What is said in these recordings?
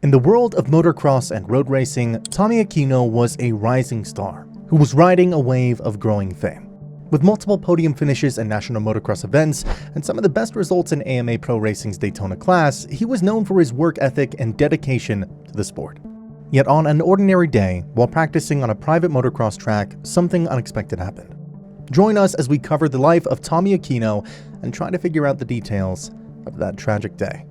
In the world of motocross and road racing, Tommy Aquino was a rising star who was riding a wave of growing fame. With multiple podium finishes in national motocross events and some of the best results in AMA Pro Racing's Daytona class, he was known for his work ethic and dedication to the sport. Yet on an ordinary day, while practicing on a private motocross track, something unexpected happened. Join us as we cover the life of Tommy Aquino and try to figure out the details of that tragic day.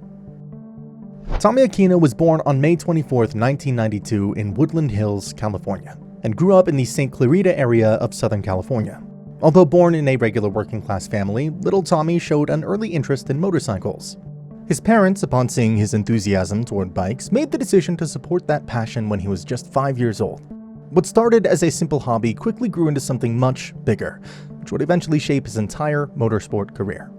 Tommy Aquino was born on May 24, 1992 in Woodland Hills, California, and grew up in the Santa Clarita area of Southern California. Although born in a regular working-class family, little Tommy showed an early interest in motorcycles. His parents, upon seeing his enthusiasm toward bikes, made the decision to support that passion when he was just 5 years old. What started as a simple hobby quickly grew into something much bigger, which would eventually shape his entire motorsport career.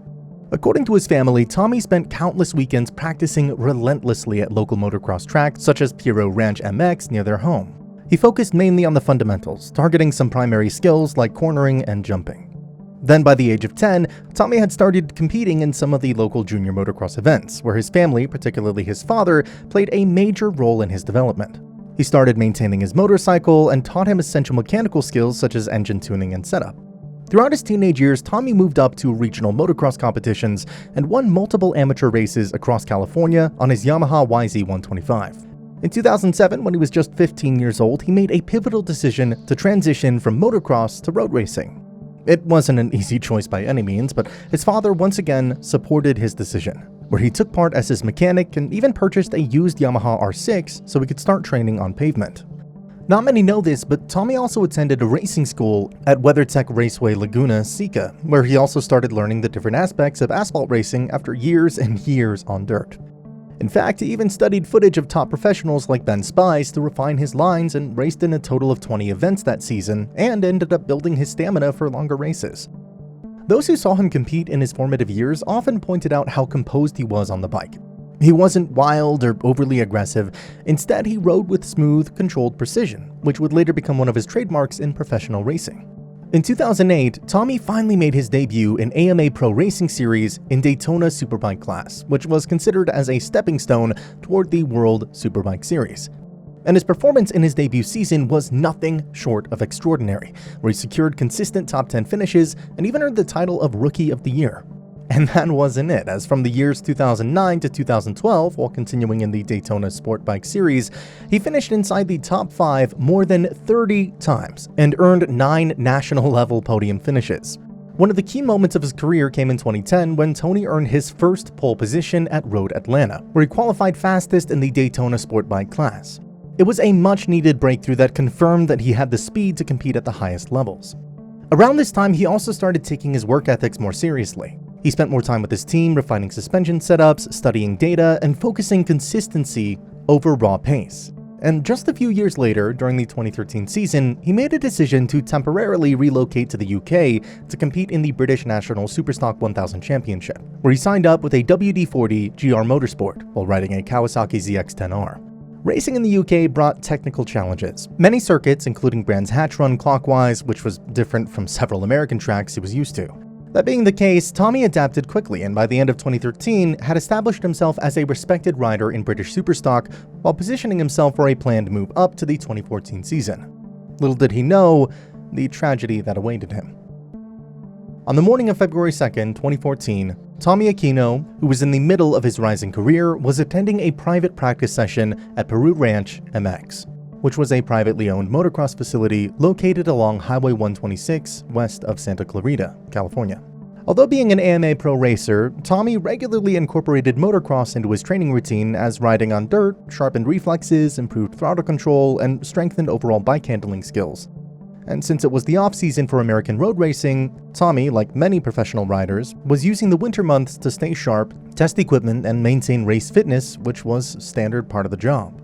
According to his family, Tommy spent countless weekends practicing relentlessly at local motocross tracks such as Puro Ranch MX near their home. He focused mainly on the fundamentals, targeting some primary skills like cornering and jumping. Then by the age of 10, Tommy had started competing in some of the local junior motocross events, where his family, particularly his father, played a major role in his development. He started maintaining his motorcycle and taught him essential mechanical skills such as engine tuning and setup. Throughout his teenage years, Tommy moved up to regional motocross competitions and won multiple amateur races across California on his Yamaha YZ125. In 2007, when he was just 15 years old, he made a pivotal decision to transition from motocross to road racing. It wasn't an easy choice by any means, but his father once again supported his decision, where he took part as his mechanic and even purchased a used Yamaha R6 so he could start training on pavement. Not many know this, but Tommy also attended a racing school at WeatherTech Raceway Laguna Seca, where he also started learning the different aspects of asphalt racing after years and years on dirt. In fact, he even studied footage of top professionals like Ben Spies to refine his lines and raced in a total of 20 events that season and ended up building his stamina for longer races. Those who saw him compete in his formative years often pointed out how composed he was on the bike. He wasn't wild or overly aggressive. Instead, he rode with smooth, controlled precision, which would later become one of his trademarks in professional racing. In 2008, Tommy finally made his debut in AMA Pro Racing Series in Daytona SuperBike class, which was considered as a stepping stone toward the World Superbike Series. And his performance in his debut season was nothing short of extraordinary, where he secured consistent top 10 finishes and even earned the title of Rookie of the Year. And that wasn't it, as from the years 2009 to 2012, while continuing in the Daytona SportBike series, he finished inside the top 5 more than 30 times and earned 9 national-level podium finishes. One of the key moments of his career came in 2010 when Tony earned his first pole position at Road Atlanta, where he qualified fastest in the Daytona SportBike class. It was a much-needed breakthrough that confirmed that he had the speed to compete at the highest levels. Around this time, he also started taking his work ethics more seriously. He spent more time with his team, refining suspension setups, studying data, and focusing consistency over raw pace. And just a few years later, during the 2013 season, he made a decision to temporarily relocate to the UK to compete in the British National Superstock 1000 Championship, where he signed up with a WD-40 GR Motorsport while riding a Kawasaki ZX-10R. Racing in the UK brought technical challenges. Many circuits, including Brands Hatch run clockwise, which was different from several American tracks he was used to. That being the case, Tommy adapted quickly and by the end of 2013 had established himself as a respected rider in British Superstock while positioning himself for a planned move up to the 2014 season. Little did he know the tragedy that awaited him. On the morning of February 2nd, 2014, Tommy Aquino, who was in the middle of his rising career, was attending a private practice session at Puro Ranch MX, which was a privately owned motocross facility located along Highway 126 west of Santa Clarita, California. Although being an AMA pro racer, Tommy regularly incorporated motocross into his training routine as riding on dirt sharpened reflexes, improved throttle control, and strengthened overall bike handling skills. And since it was the off-season for American road racing, Tommy, like many professional riders, was using the winter months to stay sharp, test equipment, and maintain race fitness, which was standard part of the job.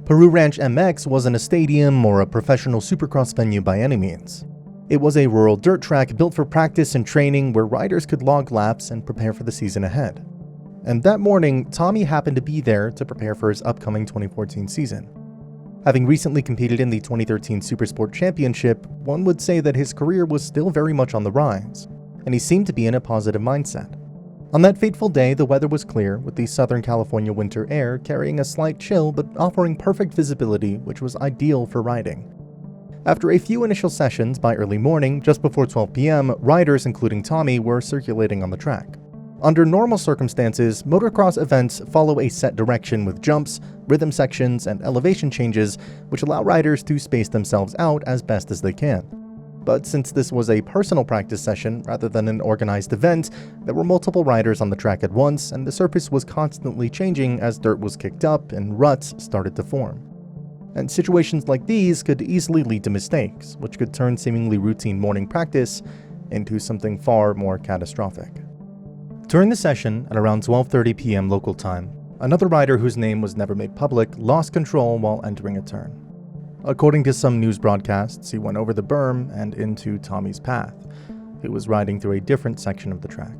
Puro Ranch MX wasn't a stadium or a professional supercross venue by any means. It was a rural dirt track built for practice and training where riders could log laps and prepare for the season ahead. And that morning, Tommy happened to be there to prepare for his upcoming 2014 season. Having recently competed in the 2013 Supersport Championship, one would say that his career was still very much on the rise, and he seemed to be in a positive mindset. On that fateful day, the weather was clear, with the Southern California winter air carrying a slight chill but offering perfect visibility, which was ideal for riding. After a few initial sessions by early morning, just before 12 p.m., riders, including Tommy, were circulating on the track. Under normal circumstances, motocross events follow a set direction with jumps, rhythm sections, and elevation changes, which allow riders to space themselves out as best as they can. But since this was a personal practice session rather than an organized event, there were multiple riders on the track at once, and the surface was constantly changing as dirt was kicked up and ruts started to form. And situations like these could easily lead to mistakes, which could turn seemingly routine morning practice into something far more catastrophic. During the session, at around 12:30 p.m. local time, another rider whose name was never made public lost control while entering a turn. According to some news broadcasts, he went over the berm and into Tommy's path. He was riding through a different section of the track.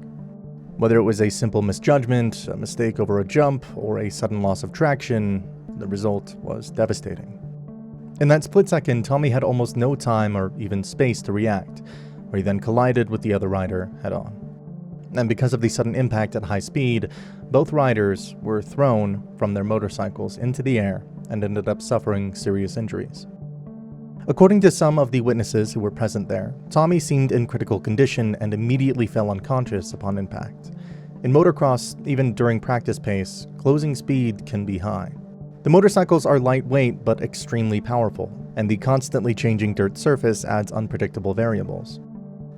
Whether it was a simple misjudgment, a mistake over a jump, or a sudden loss of traction, the result was devastating. In that split second, Tommy had almost no time or even space to react, where he then collided with the other rider head-on. And because of the sudden impact at high speed, both riders were thrown from their motorcycles into the air and ended up suffering serious injuries. According to some of the witnesses who were present there, Tommy seemed in critical condition and immediately fell unconscious upon impact. In motocross, even during practice pace, closing speed can be high. The motorcycles are lightweight but extremely powerful, and the constantly changing dirt surface adds unpredictable variables.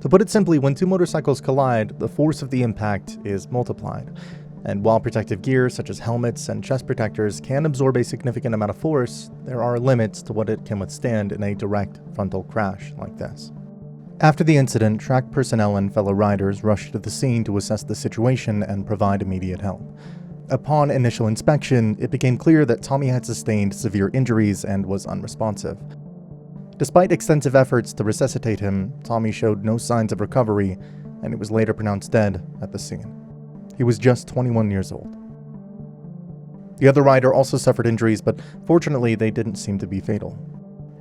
To put it simply, when two motorcycles collide, the force of the impact is multiplied. And while protective gear such as helmets and chest protectors can absorb a significant amount of force, there are limits to what it can withstand in a direct frontal crash like this. After the incident, track personnel and fellow riders rushed to the scene to assess the situation and provide immediate help. Upon initial inspection, it became clear that Tommy had sustained severe injuries and was unresponsive. Despite extensive efforts to resuscitate him, Tommy showed no signs of recovery, and he was later pronounced dead at the scene. He was just 21 years old. The other rider also suffered injuries, but fortunately they didn't seem to be fatal.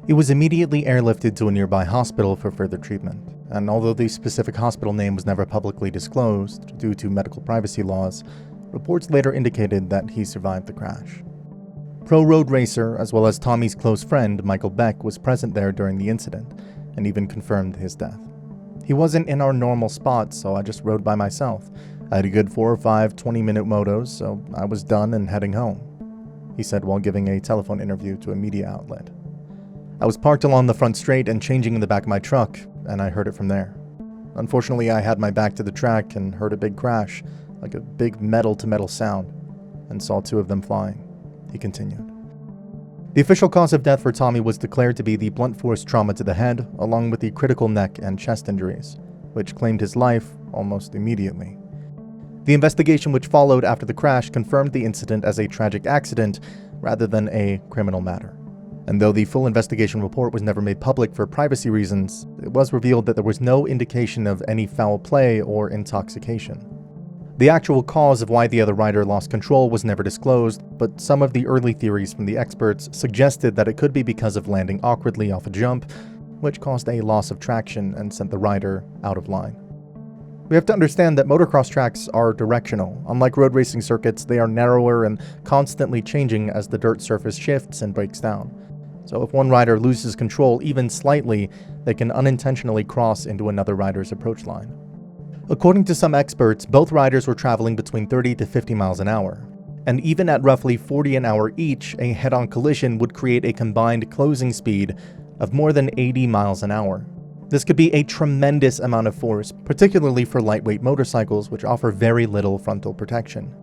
He was immediately airlifted to a nearby hospital for further treatment, and although the specific hospital name was never publicly disclosed due to medical privacy laws, reports later indicated that he survived the crash. Pro road racer, as well as Tommy's close friend, Michael Beck, was present there during the incident, and even confirmed his death. He wasn't in our normal spot, so I just rode by myself. I had a good 4 or 5 20-minute motos, so I was done and heading home, he said while giving a telephone interview to a media outlet. I was parked along the front straight and changing in the back of my truck, and I heard it from there. Unfortunately, I had my back to the track and heard a big crash, like a big metal-to-metal sound, and saw 2 of them flying, he continued. The official cause of death for Tommy was declared to be the blunt force trauma to the head, along with the critical neck and chest injuries, which claimed his life almost immediately. The investigation which followed after the crash confirmed the incident as a tragic accident rather than a criminal matter. And though the full investigation report was never made public for privacy reasons, it was revealed that there was no indication of any foul play or intoxication. The actual cause of why the other rider lost control was never disclosed, but some of the early theories from the experts suggested that it could be because of landing awkwardly off a jump, which caused a loss of traction and sent the rider out of line. We have to understand that motocross tracks are directional. Unlike road racing circuits, they are narrower and constantly changing as the dirt surface shifts and breaks down. So if one rider loses control even slightly, they can unintentionally cross into another rider's approach line. According to some experts, both riders were traveling between 30 to 50 miles an hour. And even at roughly 40 an hour each, a head-on collision would create a combined closing speed of more than 80 miles an hour. This could be a tremendous amount of force, particularly for lightweight motorcycles, which offer very little frontal protection.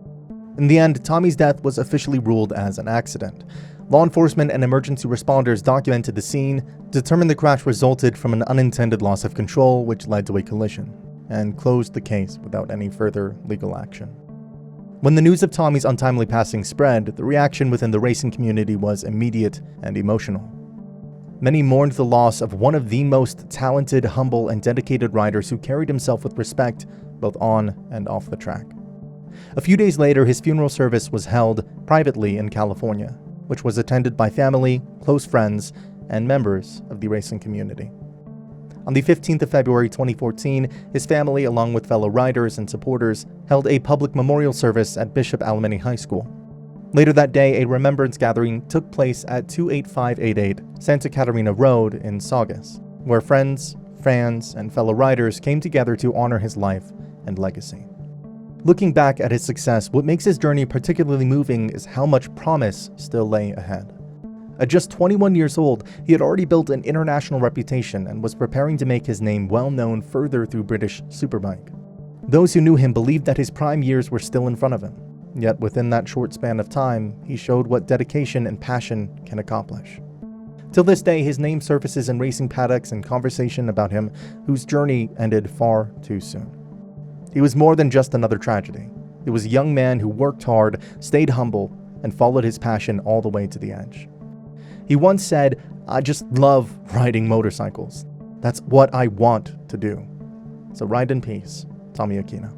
In the end, Tommy's death was officially ruled as an accident. Law enforcement and emergency responders documented the scene, determined the crash resulted from an unintended loss of control which led to a collision, and closed the case without any further legal action. When the news of Tommy's untimely passing spread, the reaction within the racing community was immediate and emotional. Many mourned the loss of one of the most talented, humble, and dedicated riders who carried himself with respect both on and off the track. A few days later, his funeral service was held privately in California, which was attended by family, close friends, and members of the racing community. On the 15th of February 2014, his family, along with fellow riders and supporters, held a public memorial service at Bishop Alemany High School. Later that day, a remembrance gathering took place at 28588 Santa Clarita Road in Saugus, where friends, fans, and fellow riders came together to honor his life and legacy. Looking back at his success, what makes his journey particularly moving is how much promise still lay ahead. At just 21 years old, he had already built an international reputation and was preparing to make his name well known further through British Superbike. Those who knew him believed that his prime years were still in front of him. Yet within that short span of time, he showed what dedication and passion can accomplish. Till this day, his name surfaces in racing paddocks and conversation about him whose journey ended far too soon. He was more than just another tragedy. He was a young man who worked hard, stayed humble, and followed his passion all the way to the edge. He once said, "I just love riding motorcycles. That's what I want to do." So ride in peace, Tommy Aquino.